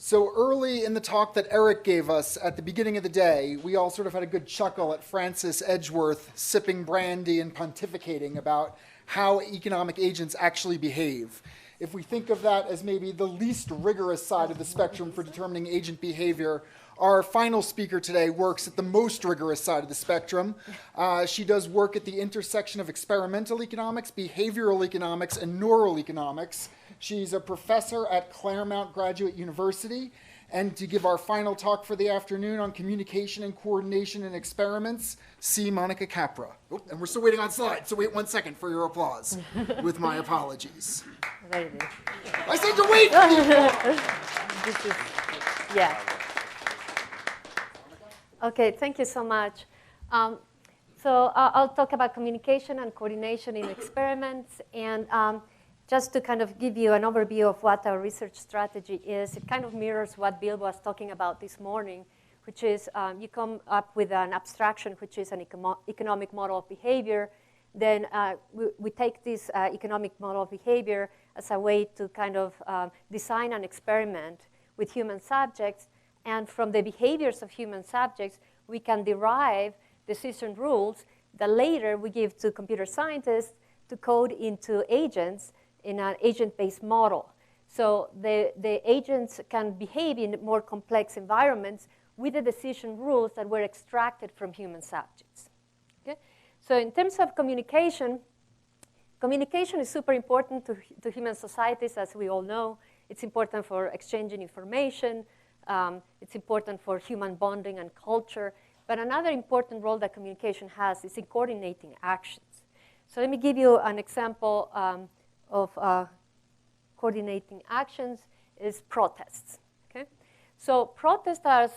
So early in the talk that Eric gave us at the beginning of the day, we all sort of had a good chuckle at Francis Edgeworth sipping brandy and pontificating about how economic agents actually behave. If we think of that as maybe the least rigorous side of the spectrum for determining agent behavior, our final speaker today works at the most rigorous side of the spectrum. She does work at the intersection of experimental economics, behavioral economics, and neural economics. She's a professor at Claremont Graduate University. And to give our final talk for the afternoon on communication and coordination in experiments, see Monica Capra. Oh, and we're still waiting on slides, so wait 1 second for your applause, with my apologies. There it is. I said to wait for the applause! Yeah. Okay, thank you so much. So I'll talk about communication and coordination in experiments. And just to kind of give you an overview of what our research strategy is, it kind of mirrors what Bill was talking about this morning, which is you come up with an abstraction, which is an economic model of behavior. Then we take this economic model of behavior as a way to kind of design an experiment with human subjects. And from the behaviors of human subjects, we can derive decision rules that later we give to computer scientists to code into agents in an agent-based model. So the agents can behave in more complex environments with the decision rules that were extracted from human subjects. Okay? So in terms of communication, communication is super important to human societies, as we all know. It's important for exchanging information. It's important for human bonding and culture. But another important role that communication has is in coordinating actions. So let me give you an example of coordinating actions is protests. Okay? So protests, as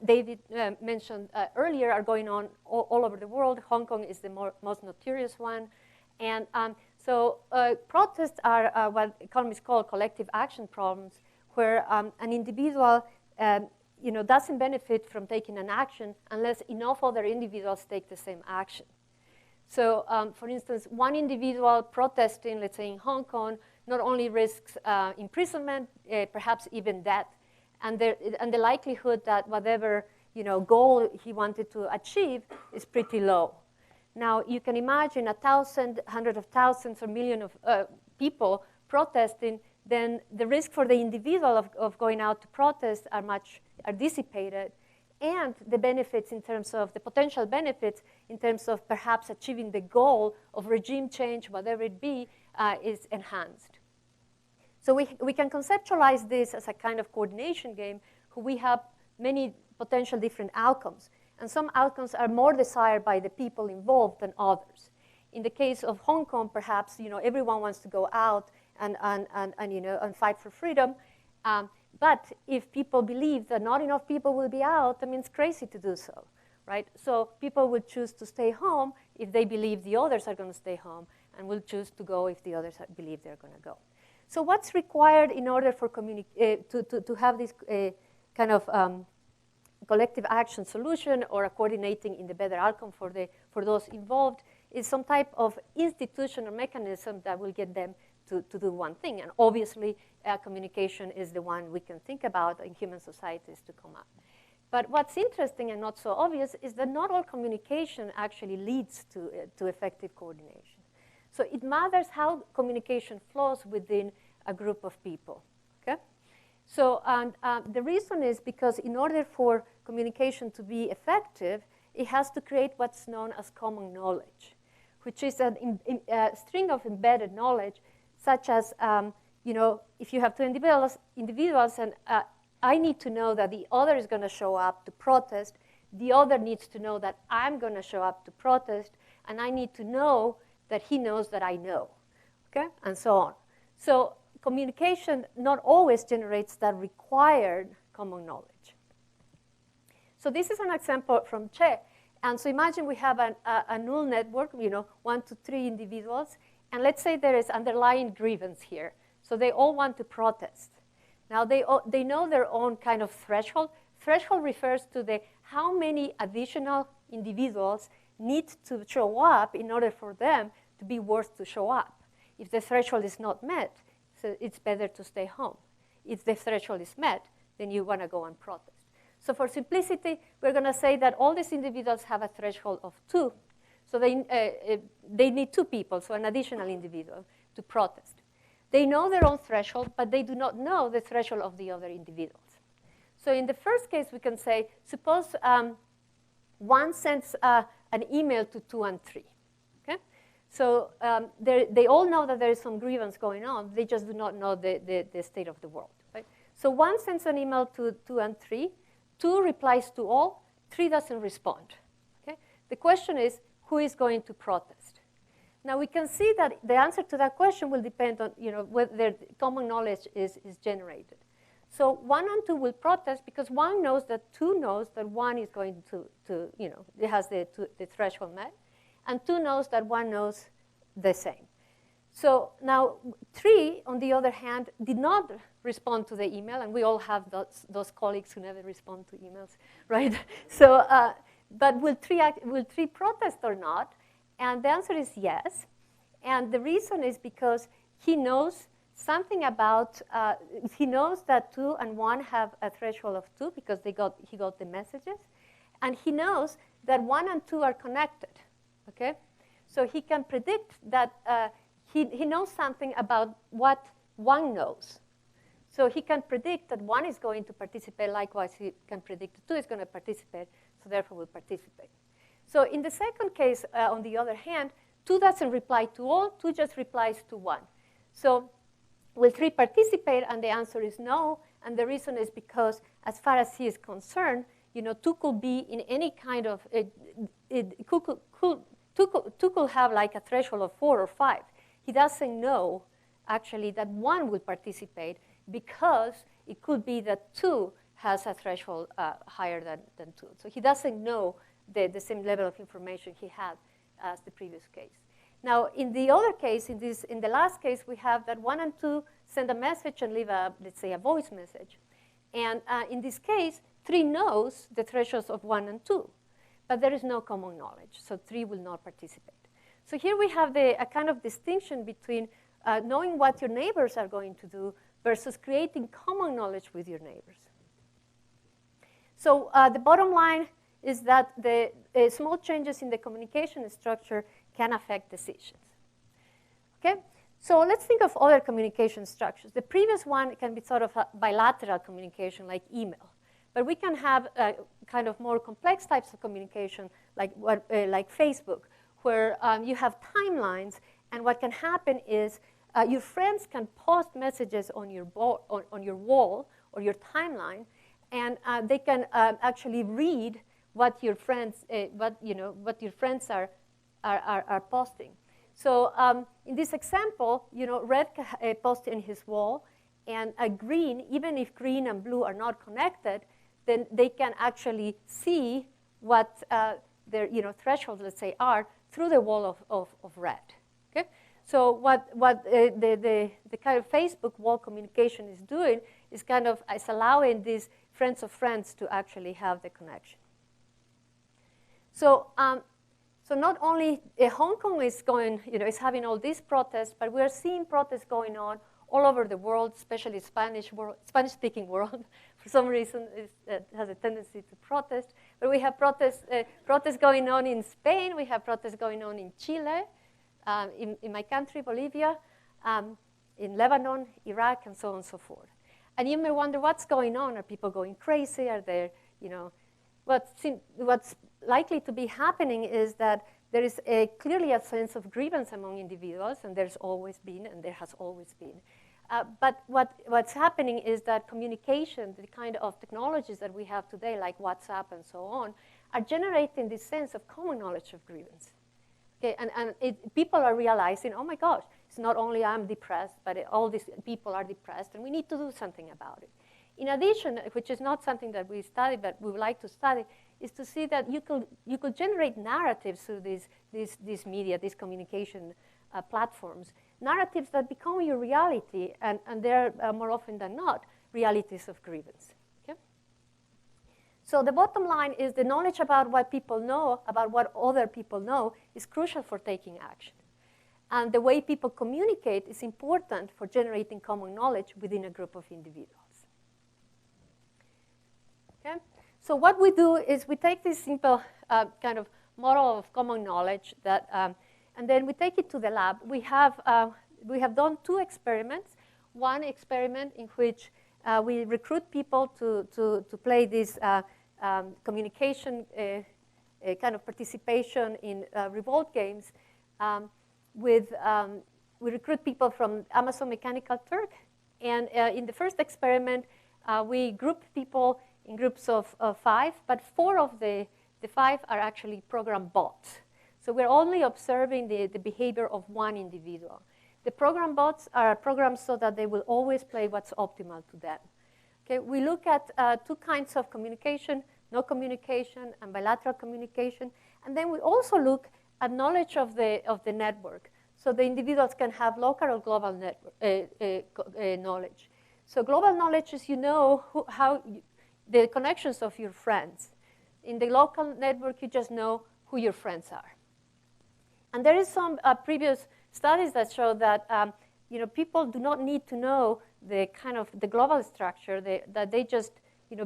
David mentioned earlier, are going on all over the world. Hong Kong is the most notorious one. And so protests are what economists call collective action problems, where an individual doesn't benefit from taking an action unless enough other individuals take the same action. So, for instance, one individual protesting, let's say in Hong Kong, not only risks imprisonment, perhaps even death, and the likelihood that whatever goal he wanted to achieve is pretty low. Now, you can imagine 1,000, hundreds of thousands, or millions of people protesting. Then the risk for the individual of going out to protest are dissipated, and the benefits in terms of the potential benefits in terms of perhaps achieving the goal of regime change, whatever it be, is enhanced. So we can conceptualize this as a kind of coordination game where we have many potential different outcomes. And some outcomes are more desired by the people involved than others. In the case of Hong Kong, perhaps everyone wants to go out and fight for freedom. But if people believe that not enough people will be out, I mean, it's crazy to do so, right? So people will choose to stay home if they believe the others are going to stay home, and will choose to go if the others believe they're going to go. So what's required in order for to have this kind of collective action solution, or a coordinating in the better outcome for those involved, is some type of institutional mechanism that will get them to do one thing. And obviously, communication is the one we can think about in human societies to come up. But what's interesting and not so obvious is that not all communication actually leads to effective coordination. So it matters how communication flows within a group of people. Okay? So the reason is because in order for communication to be effective, it has to create what's known as common knowledge, which is a string of embedded knowledge, such as, if you have two individuals and I need to know that the other is going to show up to protest, the other needs to know that I'm going to show up to protest, and I need to know that he knows that I know, okay, and so on. So communication not always generates that required common knowledge. So this is an example from Che. And so imagine we have a null network, 1 to 3 individuals, and let's say there is underlying grievance here. So they all want to protest. Now they know their own kind of threshold. Threshold refers to how many additional individuals need to show up in order for them to be worth to show up. If the threshold is not met, so it's better to stay home. If the threshold is met, then you want to go and protest. So for simplicity, we're going to say that all these individuals have a threshold of 2. So they need 2 people, so an additional individual, to protest. They know their own threshold, but they do not know the threshold of the other individuals. So in the first case, we can say, suppose one sends an email to 2 and 3. Okay? So they all know that there is some grievance going on. They just do not know the state of the world. Right? So 1 sends an email to 2 and 3. 2 replies to all. 3 doesn't respond. Okay? The question is, who is going to protest? Now we can see that the answer to that question will depend on whether common knowledge is generated. So 1 and 2 will protest because 1 knows that 2 knows that 1 is going to it has the threshold met, and 2 knows that 1 knows the same. So now 3, on the other hand, did not respond to the email, and we all have those colleagues who never respond to emails, right? So, but will 3 protest or not? And the answer is yes. And the reason is because he knows something about, he knows that 2 and 1 have a threshold of 2 because he got the messages. And he knows that 1 and 2 are connected, okay? So he can predict that, he knows something about what 1 knows. So he can predict that 1 is going to participate. Likewise, he can predict that 2 is going to participate, so therefore will participate. So in the second case, on the other hand, 2 doesn't reply to all, 2 just replies to 1. So will 3 participate? And the answer is no. And the reason is because as far as he is concerned, 2 could be in any kind of, 2 could have like a threshold of 4 or 5. He doesn't know actually that 1 will participate because it could be that 2 has a threshold higher than 2. So he doesn't know the same level of information he had as the previous case. Now, in the other case, in the last case, we have that 1 and 2 send a message and leave let's say, a voice message. And in this case, 3 knows the thresholds of 1 and 2, but there is no common knowledge, so 3 will not participate. So here we have a kind of distinction between knowing what your neighbors are going to do versus creating common knowledge with your neighbors. So the bottom line is that the small changes in the communication structure can affect decisions. Okay? So let's think of other communication structures. The previous one can be sort of a bilateral communication, like email. But we can have kind of more complex types of communication, like Facebook, where you have timelines. And what can happen is your friends can post messages on your wall or your timeline, and they can actually read what your friends are posting. So in this example, red posted in his wall, and green, even if green and blue are not connected, then they can actually see what their thresholds, let's say, are through the wall of red. Okay? So what the kind of Facebook wall communication is doing is is allowing these friends of friends to actually have the connection. So so not only Hong Kong is is having all these protests, but we are seeing protests going on all over the world, especially Spanish-speaking world. For some reason, it has a tendency to protest. But we have protests going on in Spain. We have protests going on in Chile, in my country, Bolivia, in Lebanon, Iraq, and so on and so forth. And you may wonder, what's going on? Are people going crazy? Are there, what's likely to be happening is that there is clearly a sense of grievance among individuals, and there's always been, and there has always been. But what's happening is that communication, the kind of technologies that we have today, like WhatsApp and so on, are generating this sense of common knowledge of grievance. Okay, and people are realizing, oh my gosh, it's not only I'm depressed, but all these people are depressed, and we need to do something about it. In addition, which is not something that we study, but we would like to study, is to see that you could generate narratives through these media, these communication platforms, narratives that become your reality, and they're more often than not realities of grievance. Okay? So the bottom line is the knowledge about what people know, about what other people know, is crucial for taking action. And the way people communicate is important for generating common knowledge within a group of individuals. Okay? So what we do is we take this simple kind of model of common knowledge that, and then we take it to the lab. We have done 2 experiments. One experiment in which we recruit people to play this communication kind of participation in revolt games. We recruit people from Amazon Mechanical Turk. And in the first experiment, we group people in groups of 5, but 4 of the 5 are actually program bots. So we're only observing the behavior of one individual. The program bots are programmed so that they will always play what's optimal to them. Okay, we look at 2 kinds of communication, no communication and bilateral communication. And then we also look at knowledge of the network. So the individuals can have local or global knowledge. So global knowledge is the connections of your friends. In the local network, you just know who your friends are. And there is some previous studies that show that people do not need to know the kind of the global structure, that they just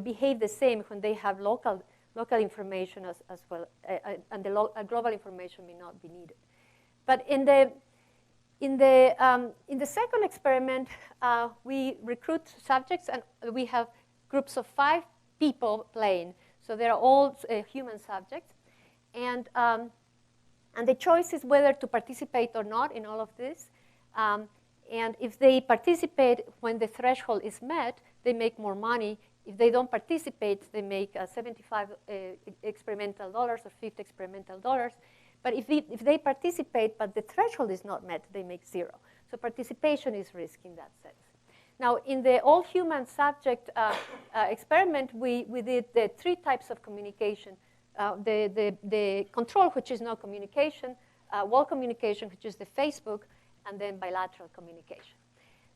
behave the same when they have local information as well, and the global information may not be needed. But in the second experiment, we recruit subjects, and we have groups of 5 people playing. So they're all human subjects, and the choice is whether to participate or not in all of this. And if they participate when the threshold is met, they make more money. If they don't participate, they make 75 experimental dollars or 50 experimental dollars. But if they participate, but the threshold is not met, they make 0. So participation is risk in that sense. Now, in the all-human subject experiment, we did the 3 types of communication. The control, which is no communication, wall communication, which is the Facebook, and then bilateral communication.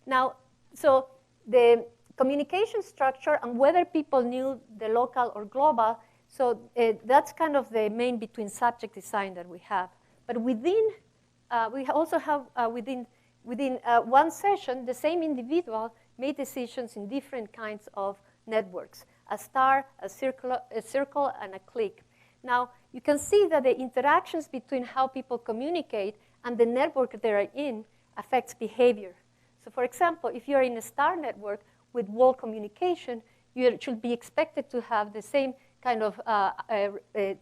Now, so the communication structure and whether people knew the local or global, so that's kind of the main between subject design that we have. But within, we also have within one session, the same individual made decisions in different kinds of networks, a star, a circle, and a click. Now, you can see that the interactions between how people communicate and the network they're in affects behavior. So for example, if you're in a star network with wall communication, you should be expected to have the same kind of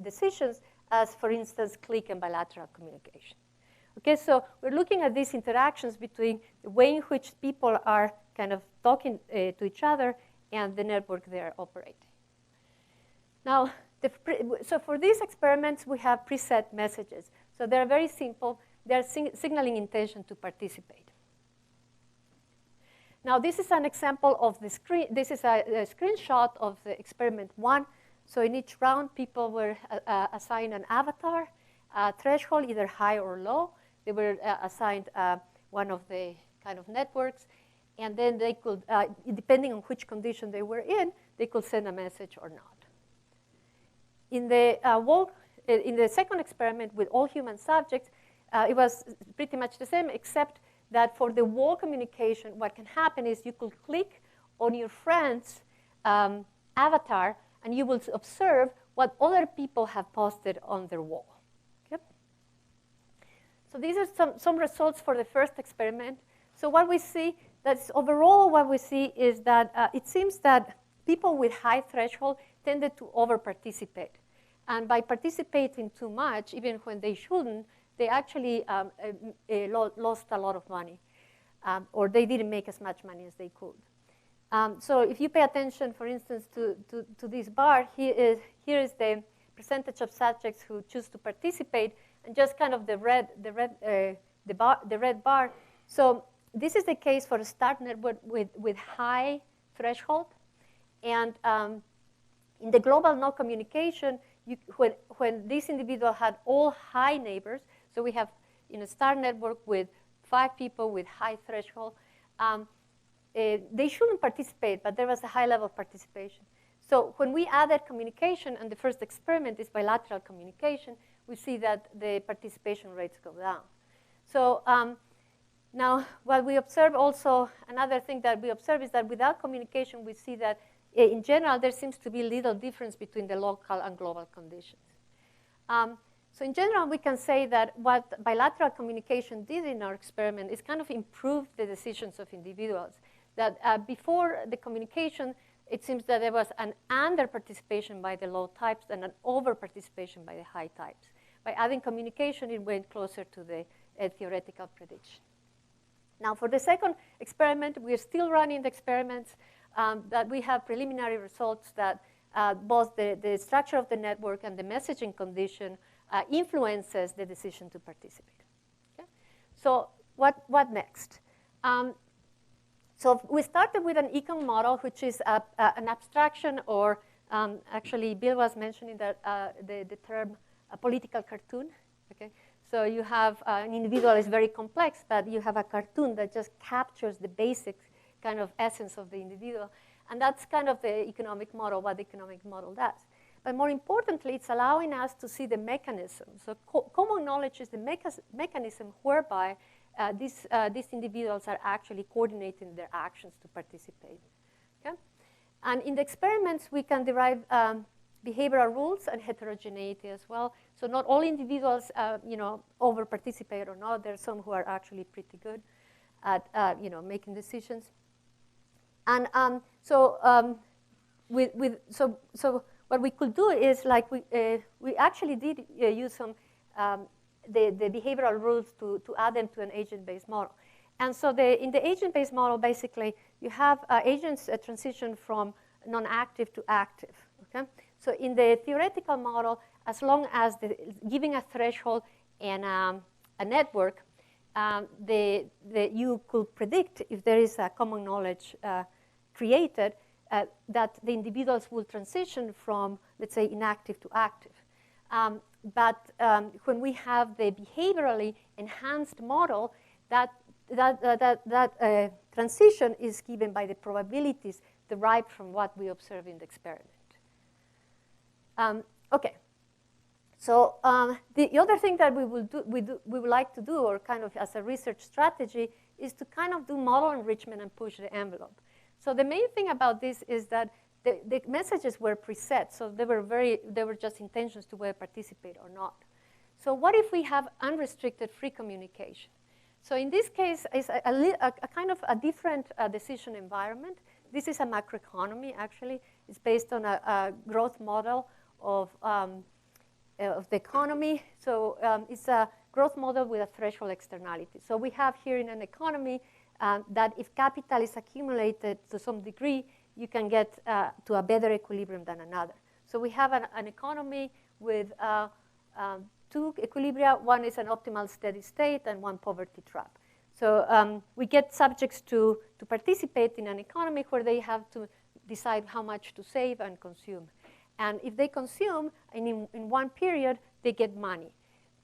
decisions as, for instance, click and bilateral communication. Okay, so we're looking at these interactions between the way in which people are kind of talking to each other and the network they're operating. Now, so for these experiments, we have preset messages. So they're very simple. They're signaling intention to participate. Now, this is an example of the screen. This is a screenshot of the experiment 1. So in each round, people were assigned an avatar, a threshold, either high or low. They were assigned one of the kind of networks. And then they could, depending on which condition they were in, they could send a message or not. In the second experiment with all human subjects, it was pretty much the same, except that for the wall communication, what can happen is you could click on your friend's avatar, and you will observe what other people have posted on their wall. Okay? So these are some results for the first experiment. So what we see, that's overall what we see is that it seems that people with high threshold tended to over-participate. And by participating too much, even when they shouldn't, they actually lost a lot of money, or they didn't make as much money as they could. So if you pay attention, for instance, to this bar, here is the percentage of subjects who choose to participate, and just kind of the red bar. So this is the case for a start network with high threshold, and in the global no communication, when this individual had all high neighbors, so we have in a star network with 5 people with high threshold, they shouldn't participate, but there was a high level of participation. So when we added communication, and the first experiment is bilateral communication, we see that the participation rates go down. So now what we observe also, another thing that we observe is that without communication, we see that in general, there seems to be little difference between the local and global conditions. So in general, we can say that what bilateral communication did in our experiment is kind of improve the decisions of individuals. That before the communication, it seems that there was an under-participation by the low types and an over-participation by the high types. By adding communication, it went closer to the theoretical prediction. Now, for the second experiment, we're still running the experiments, that we have preliminary results that both the structure of the network and the messaging condition influences the decision to participate. Okay? So what next? So we started with an econ model, which is an abstraction, or actually Bill was mentioning that the term a political cartoon. Okay? So you have an individual is very complex, but you have a cartoon that just captures the basic kind of essence of the individual. And that's kind of the economic model, what the economic model does. But more importantly, it's allowing us to see the mechanism. So common knowledge is the mechanism whereby these individuals are actually coordinating their actions to participate. Okay? And in the experiments, we can derive behavioral rules and heterogeneity as well. So not all individuals, over-participate or not. There are some who are actually pretty good at, making decisions. And so what we could do is, like, we actually did use some the behavioral rules to add them to an agent-based model. And so in the agent-based model, basically, you have agents transition from non-active to active. Okay? So in the theoretical model, as long as giving a threshold and a network, you could predict if there is a common knowledge created, that the individuals will transition from, let's say, inactive to active. But when we have the behaviorally enhanced model, that transition is given by the probabilities derived from what we observe in the experiment. Okay. So the other thing that we would like to do, or kind of as a research strategy, is to kind of do model enrichment and push the envelope. So the main thing about this is that the messages were preset, so they were just intentions to whether participate or not. So what if we have unrestricted free communication? So in this case, it's a kind of a different decision environment. This is a macroeconomy, actually. It's based on a growth model of the economy. So it's a growth model with a threshold externality. So we have here in an economy that if capital is accumulated to some degree, you can get to a better equilibrium than another. So we have an economy with two equilibria. One is an optimal steady state and one poverty trap. So we get subjects to participate in an economy where they have to decide how much to save and consume. And if they consume, and in one period, they get money.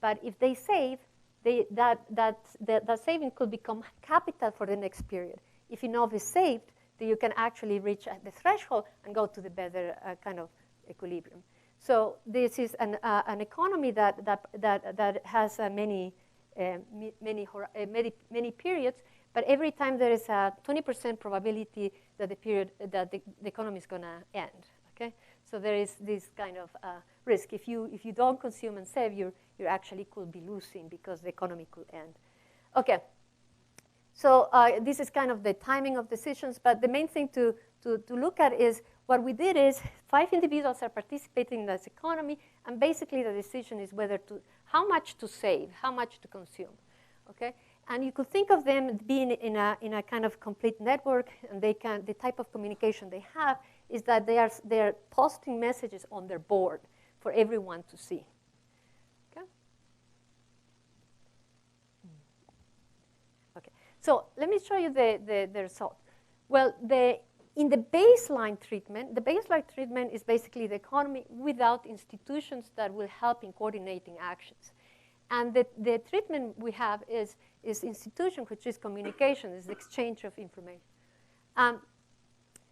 But if they save, that saving could become capital for the next period. If enough is saved, then you can actually reach the threshold and go to the better kind of equilibrium. So this is an economy that has many periods, but every time there is a 20% probability that the economy is going to end. Okay, so there is this kind of risk. If you don't consume and save, you actually could be losing because the economy could end. Okay. So this is kind of the timing of decisions, but the main thing to look at is what we did is 5 individuals are participating in this economy, and basically the decision is how much to save, how much to consume, okay? And you could think of them being in a kind of complete network, and the type of communication they have is that they're posting messages on their board for everyone to see. So let me show you the result. Well, in the baseline treatment is basically the economy without institutions that will help in coordinating actions. And the treatment we have is institution, which is communication, is the exchange of information.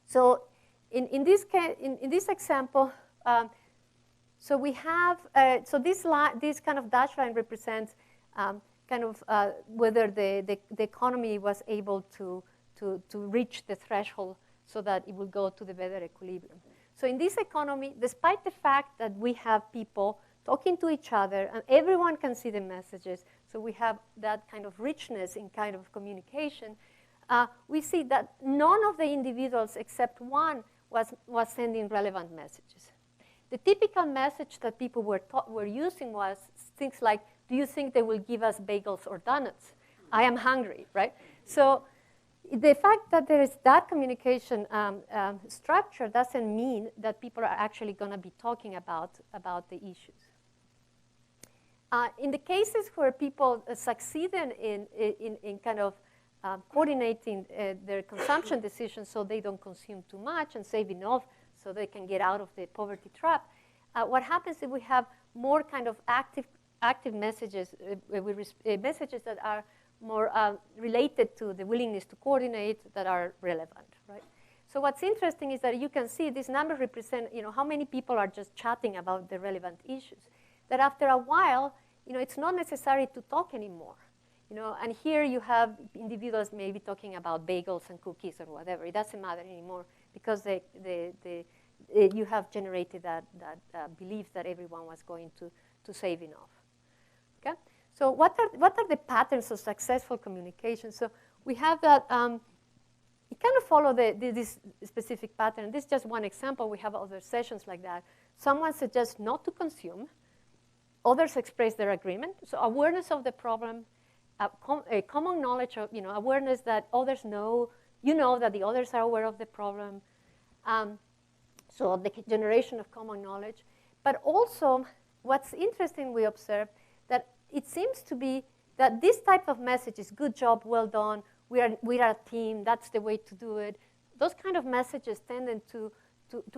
So in this case, in this example, so we have, so this kind of dashed line represents kind of whether the economy was able to reach the threshold. so that it will go to the better equilibrium. So in this economy, despite the fact that we have people talking to each other and everyone can see the messages, so we have that kind of richness in kind of communication, we see that none of the individuals except one was sending relevant messages. The typical message that people were using was things like, do you think they will give us bagels or donuts? I am hungry, right? So the fact that there is that communication structure doesn't mean that people are actually going to be talking about the issues. In the cases where people succeed in kind of coordinating their consumption decisions so they don't consume too much and save enough so they can get out of the poverty trap, what happens is we have more kind of active messages, messages that are more related to the willingness to coordinate, that are relevant, right? So what's interesting is that you can see these numbers represent, how many people are just chatting about the relevant issues. That after a while, it's not necessary to talk anymore. And here you have individuals maybe talking about bagels and cookies or whatever. It doesn't matter anymore because you have generated that belief that everyone was going to save enough. Okay? So what are the patterns of successful communication? So we have that, it kind of follow this specific pattern. This is just one example. We have other sessions like that. Someone suggests not to consume. Others express their agreement. So awareness of the problem, a common knowledge of, awareness that others know, that the others are aware of the problem. So the generation of common knowledge. But also, what's interesting, we observe that it seems to be that this type of message is good job, well done, we are a team, that's the way to do it. Those kind of messages tend to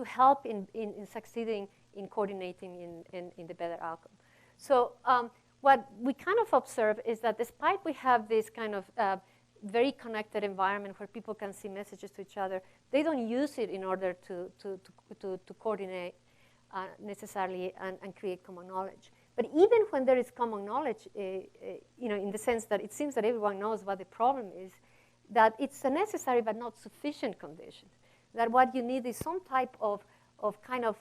help in succeeding in coordinating in the better outcome. So what we kind of observe is that despite we have this kind of very connected environment where people can see messages to each other, they don't use it in order to coordinate necessarily and create common knowledge. But even when there is common knowledge, in the sense that it seems that everyone knows what the problem is, that it's a necessary but not sufficient condition. That what you need is some type of kind of,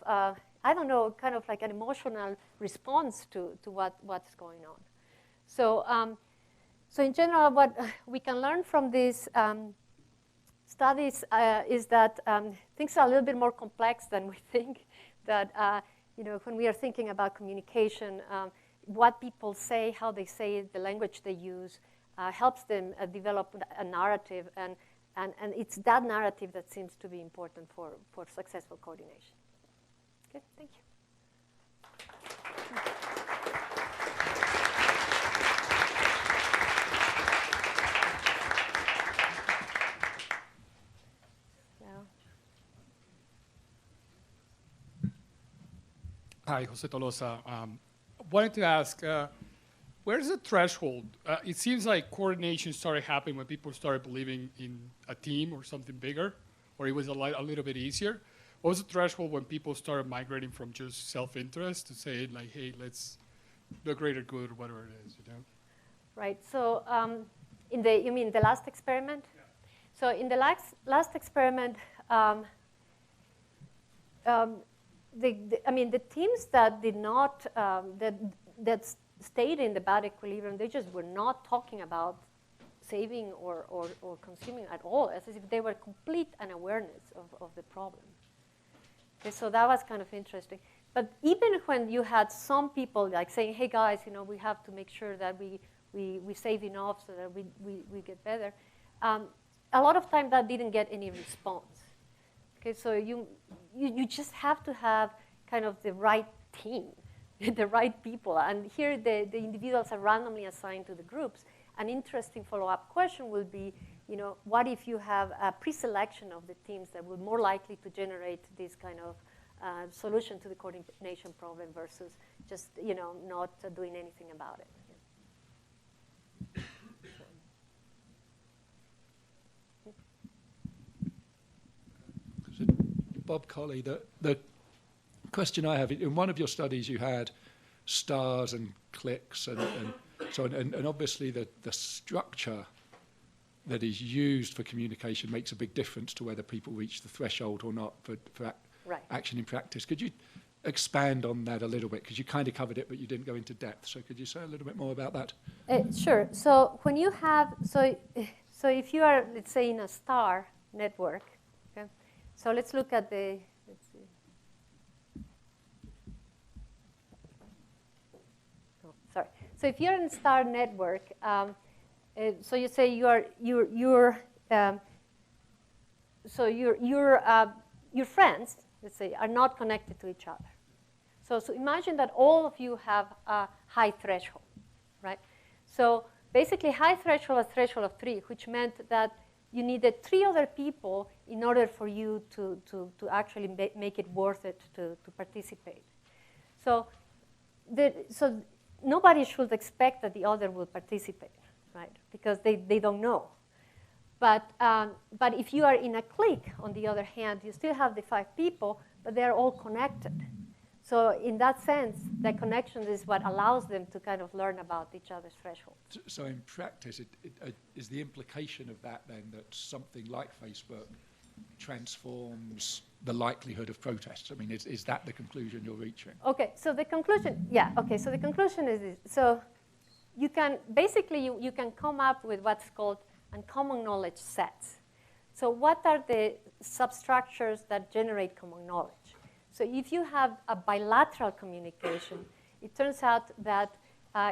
kind of like an emotional response to what's going on. So, so in general, what we can learn from these studies is that things are a little bit more complex than we think. That when we are thinking about communication, what people say, how they say it, the language they use, helps them develop a narrative, and it's that narrative that seems to be important for successful coordination. Okay, thank you. Hi, Jose Tolosa. Wanted to ask, where's the threshold? It seems like coordination started happening when people started believing in a team or something bigger, or it was a little bit easier. What was the threshold when people started migrating from just self-interest to say, like, hey, let's do a greater good or whatever it is, Right. So you mean the last experiment? Yeah. So in the last experiment, the teams that did not, that stayed in the bad equilibrium, they just were not talking about saving or consuming at all, as if they were complete unawareness of the problem. Okay, so that was kind of interesting. But even when you had some people like saying, hey guys, we have to make sure that we save enough so that we get better, a lot of time that didn't get any response. Okay, so you just have to have kind of the right team, the right people. And here the individuals are randomly assigned to the groups. An interesting follow-up question will be, what if you have a pre-selection of the teams that will more likely to generate this kind of solution to the coordination problem versus just, not doing anything about it. Bob Colley, the question I have, in one of your studies you had stars and clicks and so on, and obviously the structure that is used for communication makes a big difference to whether people reach the threshold or not for Right. action in practice. Could you expand on that a little bit? Because you kind of covered it, but you didn't go into depth. So could you say a little bit more about that? Sure. So when you have, so if you are, let's say, in a star network, okay. So let's look at the, let's see. Oh, sorry. So if you're in a star network, so you say so your friends, let's say, are not connected to each other. So imagine that all of you have a high threshold, right? So basically, high threshold was threshold of 3, which meant that you needed 3 other people in order for you to actually make it worth it to participate. So nobody should expect that the other will participate, right? Because they don't know. But if you are in a clique, on the other hand, you still have the 5 people, but they're all connected. So in that sense, the connection is what allows them to kind of learn about each other's thresholds. So in practice, is the implication of that then that something like Facebook transforms the likelihood of protests? I mean, is that the conclusion you're reaching? Okay, so the conclusion, yeah, okay, so the conclusion is this. So you can, basically, you can come up with what's called common knowledge sets. So what are the substructures that generate common knowledge? So if you have a bilateral communication, it turns out that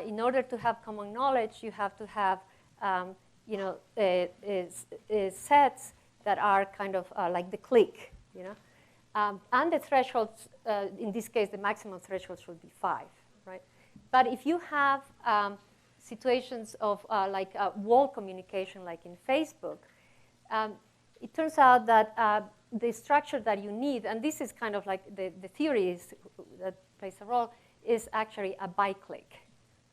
in order to have common knowledge, you have to have sets that are kind of like the clique, you know, and the thresholds. In this case, the maximum threshold should be 5, right? But if you have situations of like wall communication, like in Facebook, it turns out that the structure that you need, and this is kind of like the theory is, that plays a role, is actually a biclick.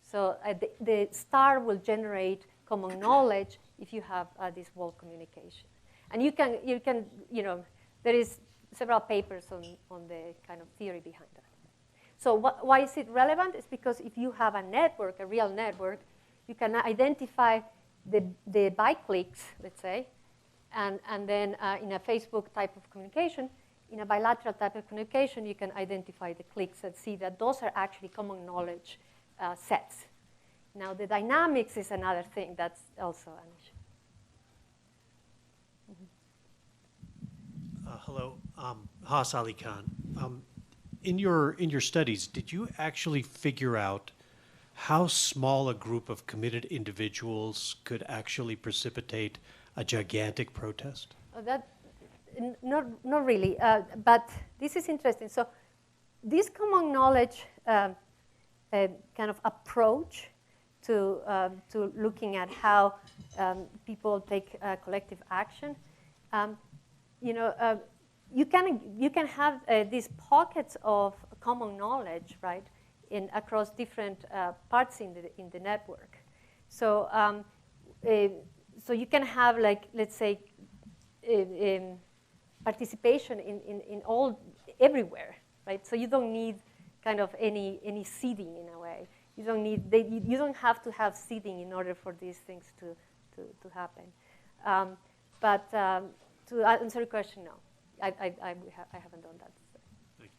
So the star will generate common knowledge if you have this wall communication. And you can, you know, there is several papers on the kind of theory behind that. So why is it relevant? It's because if you have a network, a real network, you can identify the biclicks, let's say, and then in a Facebook type of communication, in a bilateral type of communication, you can identify the cliques and see that those are actually common knowledge sets. Now, the dynamics is another thing that's also an issue. Hello, Haas Ali Khan. In your studies, did you actually figure out how small a group of committed individuals could actually precipitate a gigantic protest? Not really, but this is interesting. So this common knowledge kind of approach to looking at how people take collective action, you can have these pockets of common knowledge, right, across different parts in the network. So so you can have, like, let's say, participation in all, everywhere, right? So you don't need kind of any seeding in a way. You don't need, you don't have to have seeding in order for these things to happen. But to answer your question, no, I haven't done that. Thank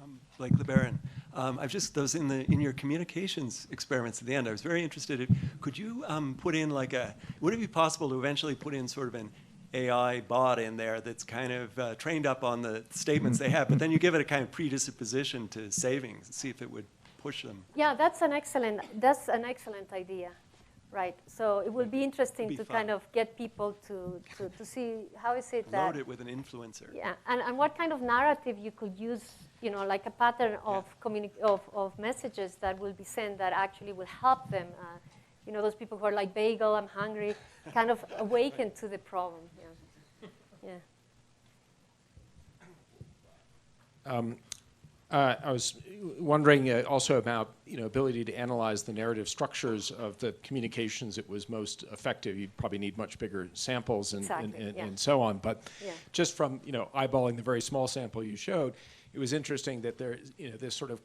you. Blake LeBaron. I've just, those in your communications experiments at the end, I was very interested in, could you put in like would it be possible to eventually put in sort of an AI bot in there that's kind of trained up on the statements they have, but then you give it a kind of predisposition to savings and see if it would push them? Yeah, that's an excellent idea. Right, so it will be interesting to kind of get people to see how is it that... Load it with an influencer. Yeah, and what kind of narrative you could use, like a pattern of of messages that will be sent that actually will help them, those people who are like, bagel, I'm hungry, kind of awaken to the problem, yeah. I was wondering also about ability to analyze the narrative structures of the communications that was most effective. You probably need much bigger samples and so on. But just from eyeballing the very small sample you showed, it was interesting that there this sort of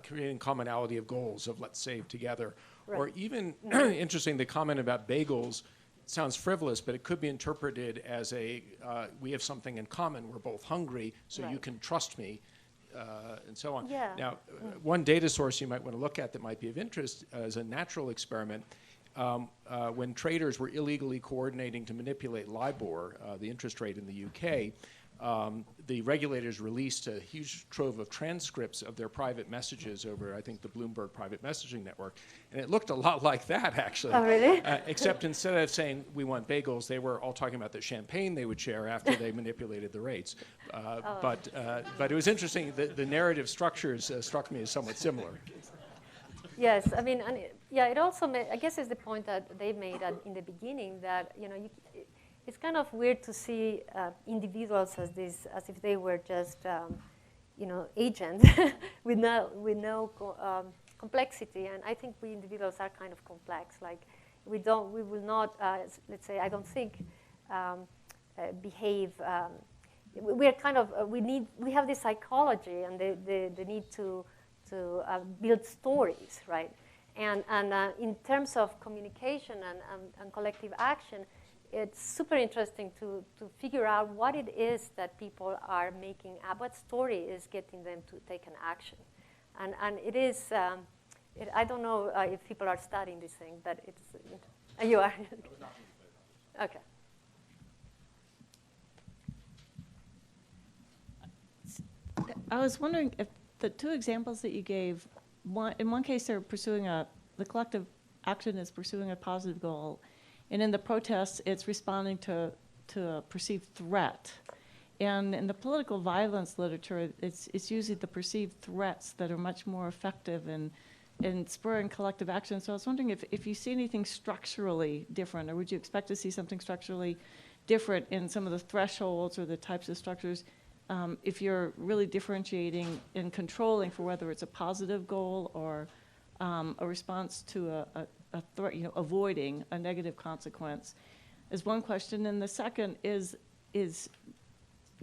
creating commonality of goals of let's save together, Right. Or even, interesting, the comment about bagels sounds frivolous, but it could be interpreted as we have something in common. We're both hungry, so you Right. can trust me, and so on. Yeah. Now, one data source you might want to look at that might be of interest is a natural experiment. When traders were illegally coordinating to manipulate LIBOR, the interest rate in the UK, the regulators released a huge trove of transcripts of their private messages over, I think, the Bloomberg private messaging network. And it looked a lot like that, actually. Oh, really? Except instead of saying, we want bagels, they were all talking about the champagne they would share after they manipulated the rates. But it was interesting, the narrative structures struck me as somewhat similar. Yes, I mean, it also, I guess it's the point that they made in the beginning that, it's kind of weird to see individuals as if they were just, agents with no complexity. And I think we individuals are kind of complex. Like, we will not, let's say, I don't think, behave. We are kind of, we have this psychology and the need to build stories, right? And in terms of communication and collective action, it's super interesting to figure out what it is that people are making up, what story is getting them to take an action. And it is, I don't know if people are studying this thing, but it's, you are? Okay. I was wondering if the two examples that you gave, in one case they're pursuing the collective action is pursuing a positive goal, and in the protests it's responding to a perceived threat. And in the political violence literature, it's usually the perceived threats that are much more effective in spurring collective action. So I was wondering if you see anything structurally different, or would you expect to see something structurally different in some of the thresholds or the types of structures if you're really differentiating and controlling for whether it's a positive goal or a response to a threat, avoiding a negative consequence, is one question. And the second is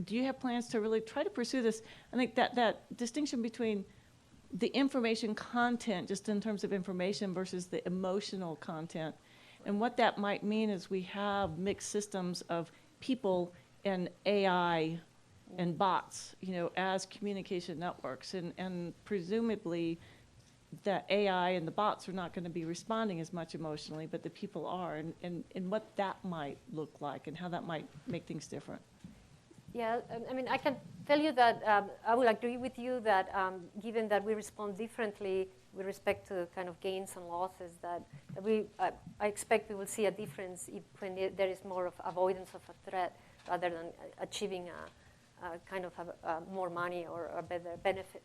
do you have plans to really try to pursue this? I think that distinction between the information content, just in terms of information, versus the emotional content, and what that might mean is we have mixed systems of people and AI and bots, as communication networks, and presumably the AI and the bots are not going to be responding as much emotionally, but the people are, and what that might look like and how that might make things different. Yeah, I mean, I can tell you that I will agree with you that given that we respond differently with respect to kind of gains and losses, that I expect we will see a difference when there is more of avoidance of a threat rather than achieving kind of more money or a better benefit.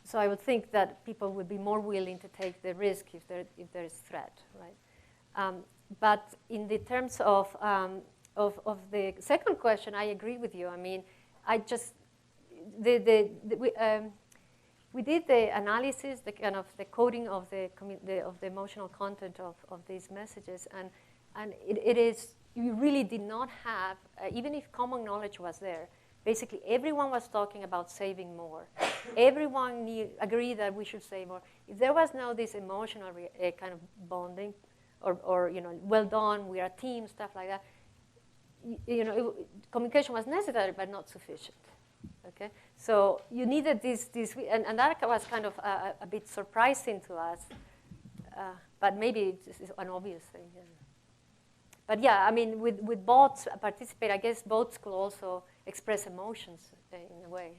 So I would think that people would be more willing to take the risk if there is threat, right? But in the terms of the second question, I agree with you. I mean, we did the analysis, the kind of the coding of the emotional content of these messages, and it is, you really did not have, even if common knowledge was there, basically everyone was talking about saving more. Everyone agreed that we should save more. If there was now this emotional kind of bonding, or well done, we are a team, stuff like that, communication was necessary but not sufficient. Okay, so you needed this, and that was kind of a bit surprising to us, but maybe it's an obvious thing. Yeah. But yeah, I mean, with bots participate, I guess bots could also express emotions in a way.